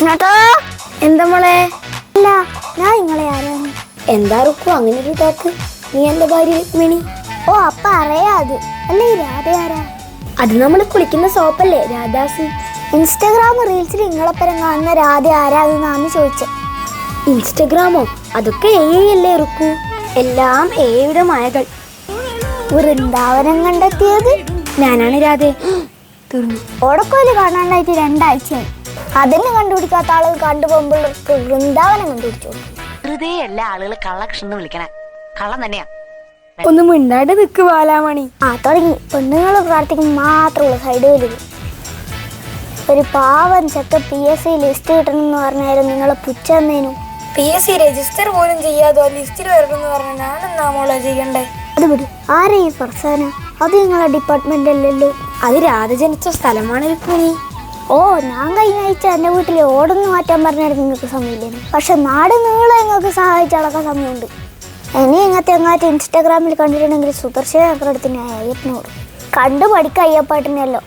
കൃഷ്ണട്ടോ, എന്താ മോളെ? അല്ല, ഞാൻ നിങ്ങളെ ആരാണ്? എന്താ റുക്കു അങ്ങനെ ഒരു ടോക്ക്? നീ എന്റെ ഭാര്യ രുക്മിണി. ഓ, അപ്പ അറിയാത്. അല്ലേ രാധ ആരാ? അത് നമ്മൾ കുളിക്കുന്ന സോപ്പല്ലേ രാധാസ്. ഇൻസ്റ്റാഗ്രാം റീൽസിൽ നിങ്ങളെപ്പരം കാണുന്ന രാധ ആരാതെന്നാണ് ചോദിച്ചത്. ഇൻസ്റ്റഗ്രാമോ? അതൊക്കെ അല്ലേ റുക്കു? എല്ലാം എയുടെ മായകൾ. വൃന്ദാവനം കണ്ടെത്തിയത് ഞാനാണ് രാധേ. തീർന്നു. ഓടക്കോല് കാണാനായിട്ട് 2 ആഴ്ചയായി. അതിന് കണ്ടുപിടിക്കാത്ത ആളുകൾ കണ്ടുപോകുമ്പോൾ വൃന്ദാവനം കണ്ടുപിടിച്ചു. വെറുതെ എല്ലാ ആളുകൾ കള്ളകൃഷ്ണൻ വിളിക്കണേ, കള്ളം തന്നെയാ. ഒന്നും മിണ്ടാണ്ട് നിക്ക് ബാലാമണി. തുടങ്ങി. പെണ്ണുങ്ങൾ പ്രാർത്ഥിക്കും മാത്രമുള്ള സൈഡ് വലുത്. ഒരു പാവൻ ചെക്ക PSC ലിസ്റ്റ് കിട്ടണമെന്ന് പറഞ്ഞാലും നിങ്ങളെ പുച്ഛന്നേനും. PSC രജിസ്റ്റർ പോലും ചെയ്യാതോ ലിസ്റ്റിൽ വരണമെന്ന് പറഞ്ഞാൽ ഞാനെന്നാ മോളെ ചെയ്യണ്ടേ? അത് വിട്. ആരാ ഈ ഫർസാന? അത് നിങ്ങളെ ഡിപ്പാർട്ട്മെന്റ് അല്ലല്ലോ. അത് രാധ ജനിച്ച സ്ഥലമാണ് രുക്മിണി. ഓ, ഞാൻ കഴിഞ്ഞ ആഴ്ച എൻ്റെ വീട്ടിൽ ഓടൊന്ന് മാറ്റാൻ പറഞ്ഞാൽ നിങ്ങൾക്ക് സമയമില്ലേന്. പക്ഷെ നാട് നിങ്ങളെ നിങ്ങൾക്ക് സഹായിച്ചടക്കാൻ സമയമുണ്ട്. ഇനി ഇങ്ങനത്തെ എങ്ങാറ്റ് ഇൻസ്റ്റാഗ്രാമിൽ കണ്ടിട്ടുണ്ടെങ്കിൽ സുദർശന ചക്രത്തിന് അയ്യപ്പനോട് കണ്ടു പഠിക്കുക. അയ്യപ്പാട്ടിനല്ലോ.